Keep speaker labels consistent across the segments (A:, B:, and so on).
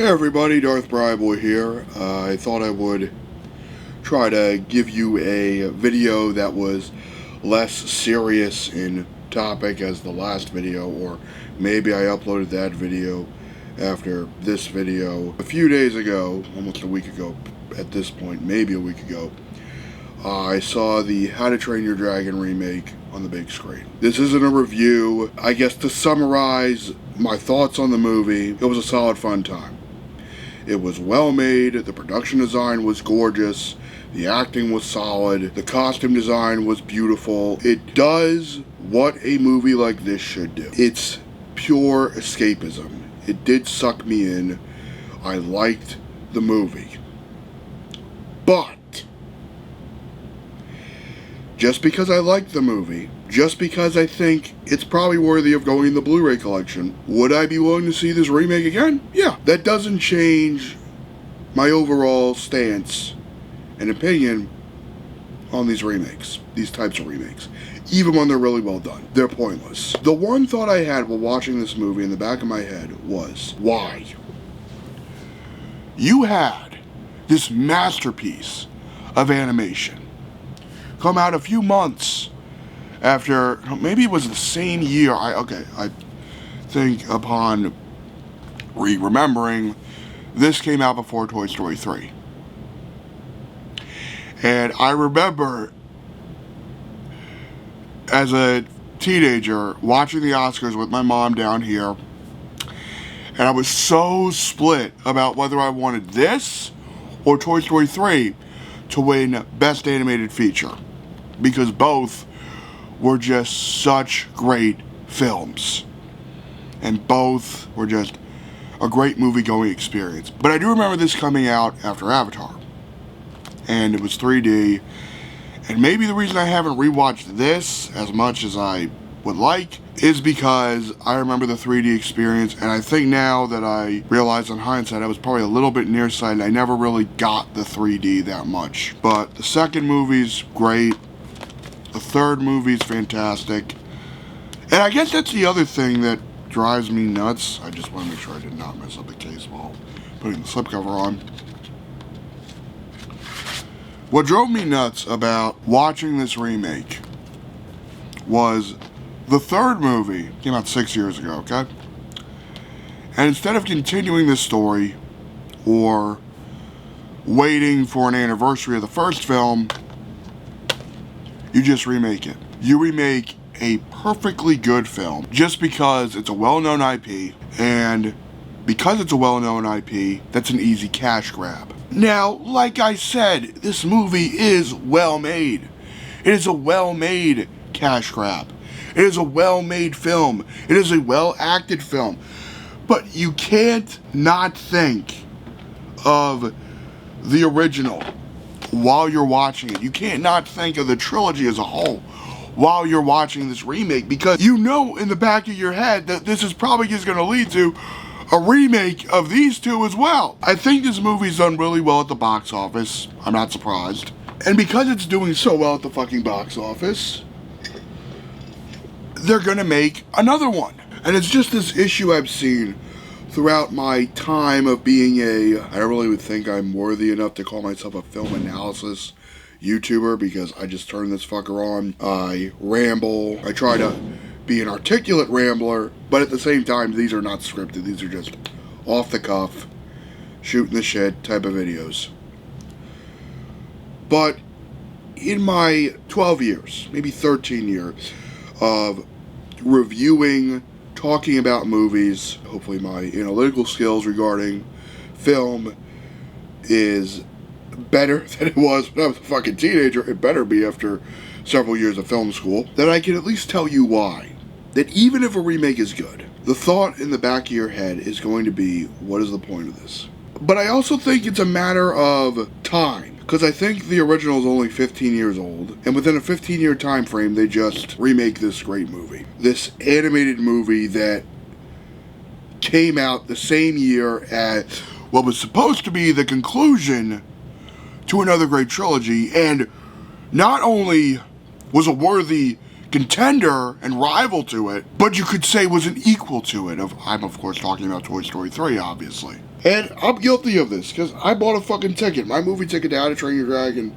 A: Hey everybody, Darth Bryboy here. I thought I would try to give you a video that was less serious in topic as the last video, or maybe I uploaded that video after this video a few days ago, almost a week ago at this point, maybe a week ago. I saw the How to Train Your Dragon remake on the big screen. This isn't a review. I guess to summarize my thoughts on the movie, it was a solid fun time. It was well made, the production design was gorgeous, the acting was solid, the costume design was beautiful. It does what a movie like this should do. It's pure escapism. It did suck me in. I liked the movie. But just because I liked the movie, just because I think it's probably worthy of going in the Blu-ray collection, would I be willing to see this remake again? Yeah. That doesn't change my overall stance and opinion on these remakes, these types of remakes. Even when they're really well done, they're pointless. The one thought I had while watching this movie in the back of my head was, why? You had this masterpiece of animation come out a few months after, maybe it was the same year, I think upon remembering, this came out before Toy Story 3. And I remember, as a teenager, watching the Oscars with my mom down here, and I was so split about whether I wanted this or Toy Story 3 to win Best Animated Feature, because both were just such great films, and both were just a great movie-going experience. But I do remember this coming out after Avatar, and it was 3D, and maybe the reason I haven't rewatched this as much as I would like is because I remember the 3D experience, and I think now that I realize in hindsight I was probably a little bit nearsighted. I never really got the 3D that much. But the second movie's great. The third movie's fantastic. And I guess that's the other thing that drives me nuts. I just want to make sure I did not mess up the case while putting the slipcover on. What drove me nuts about watching this remake was the third movie came out 6 years ago, okay? And instead of continuing this story or waiting for an anniversary of the first film, you just remake it. You remake a perfectly good film just because it's a well-known IP, and because it's a well-known IP, that's an easy cash grab. Now, like I said, this movie is well made. It is a well-made cash grab. It is a well-made film. It is a well-acted film. But you can't not think of the original while you're watching it. You can't not think of the trilogy as a whole while you're watching this remake, because you know in the back of your head that this is probably just going to lead to a remake of these two as well. I think this movie's done really well at the box office. I'm not surprised. And because it's doing so well at the fucking box office, they're gonna make another one. And it's just this issue I've seen throughout my time of being I don't really would think I'm worthy enough to call myself a film analysis YouTuber, because I just turn this fucker on. I ramble. I try to be an articulate rambler, but at the same time, these are not scripted. These are just off the cuff, shooting the shit type of videos. But in my 12 years, maybe 13 years of reviewing, talking about movies, hopefully my analytical skills regarding film is better than it was when I was a fucking teenager. It better be after several years of film school, that I can at least tell you why. That even if a remake is good, the thought in the back of your head is going to be, what is the point of this? But I also think it's a matter of time, because I think the original is only 15 years old, and within a 15-year time frame, they just remake this great movie. This animated movie that came out the same year as what was supposed to be the conclusion to another great trilogy, and not only was a worthy contender and rival to it, but you could say was an equal to it. I'm of course talking about Toy Story 3, obviously. And I'm guilty of this, because I bought a fucking ticket. My movie ticket to How to Train Your Dragon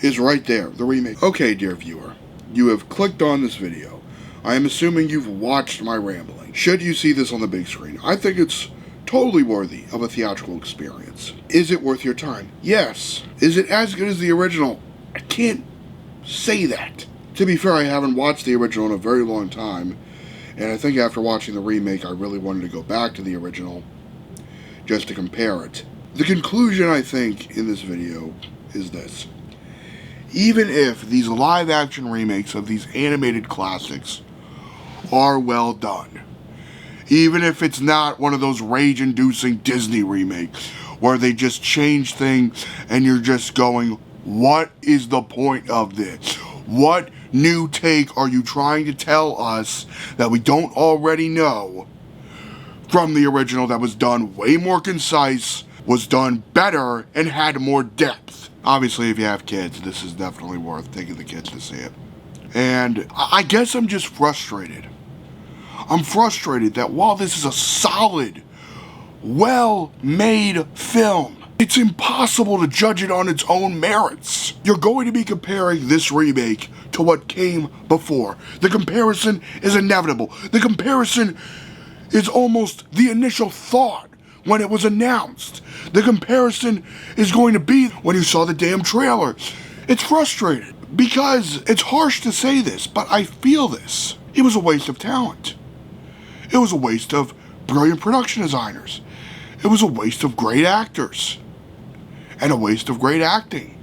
A: is right there, the remake. Okay, dear viewer, you have clicked on this video. I am assuming you've watched my rambling. Should you see this on the big screen, I think it's totally worthy of a theatrical experience. Is it worth your time? Yes. Is it as good as the original? I can't say that. To be fair, I haven't watched the original in a very long time, and I think after watching the remake, I really wanted to go back to the original just to compare it. The conclusion, I think, in this video is this. Even if these live-action remakes of these animated classics are well done, even if it's not one of those rage-inducing Disney remakes where they just change things and you're just going, what is the point of this? What new take are you trying to tell us that we don't already know from the original that was done way more concise, was done better, and had more depth? Obviously, if you have kids, this is definitely worth taking the kids to see it. And I guess I'm just frustrated. I'm frustrated that while this is a solid, well-made film, it's impossible to judge it on its own merits. You're going to be comparing this remake to what came before. The comparison is inevitable. The comparison is almost the initial thought when it was announced. The comparison is going to be when you saw the damn trailer. It's frustrating because it's harsh to say this, but I feel this. It was a waste of talent. It was a waste of brilliant production designers. It was a waste of great actors. And a waste of great acting.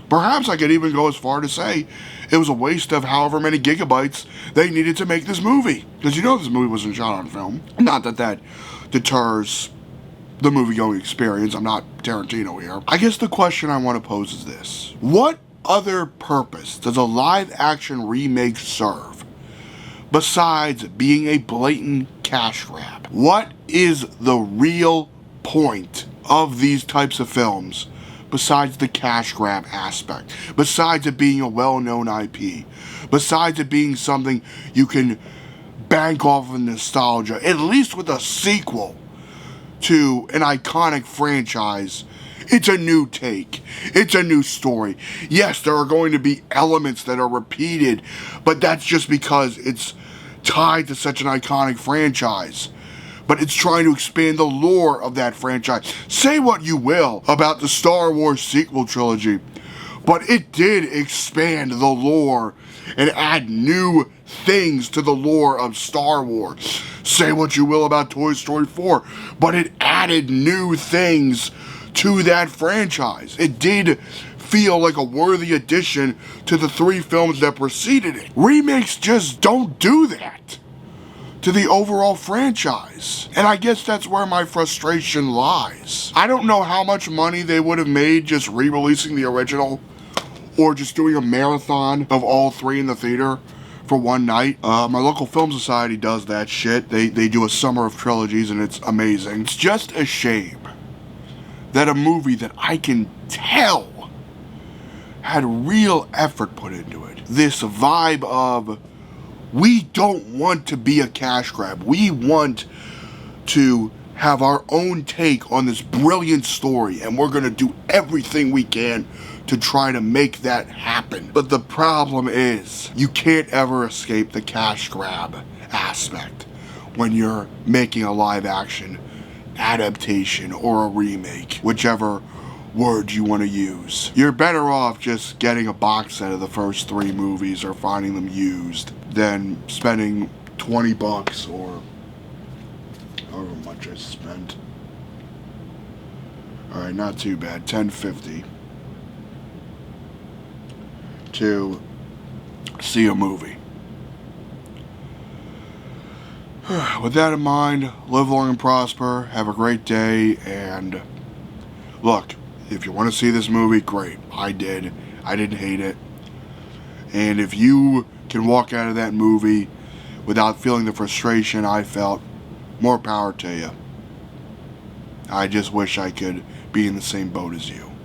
A: Perhaps I could even go as far to say it was a waste of however many gigabytes they needed to make this movie. Because you know this movie wasn't shot on film. Not that that deters the movie-going experience. I'm not Tarantino here. I guess the question I want to pose is this. What other purpose does a live-action remake serve besides being a blatant cash grab? What is the real point of these types of films besides the cash grab aspect? Besides it being a well-known IP? Besides it being something you can bank off of nostalgia, at least with a sequel to an iconic franchise? It's a new take. It's a new story. Yes, there are going to be elements that are repeated, but that's just because it's tied to such an iconic franchise. But it's trying to expand the lore of that franchise. Say what you will about the Star Wars sequel trilogy, but it did expand the lore and add new things to the lore of Star Wars. Say what you will about Toy Story 4, but it added new things to that franchise. It did feel like a worthy addition to the 3 films that preceded it. Remakes just don't do that to the overall franchise. And I guess that's where my frustration lies. I don't know how much money they would have made just re-releasing the original or just doing a marathon of all 3 in the theater for one night. My local film society does that shit. They do a summer of trilogies and it's amazing. It's just a shame that a movie that I can tell had real effort put into it. This vibe of, we don't want to be a cash grab. We want to have our own take on this brilliant story, and we're going to do everything we can to try to make that happen. But the problem is, you can't ever escape the cash grab aspect when you're making a live action adaptation or a remake, whichever word you want to use. You're better off just getting a box set of the first 3 movies or finding them used than spending $20 or however much I spent. Alright, not too bad. $10.50 to see a movie. With that in mind, live long and prosper, have a great day, and look, if you want to see this movie, great. I did. I didn't hate it. And if you can walk out of that movie without feeling the frustration I felt, more power to you. I just wish I could be in the same boat as you.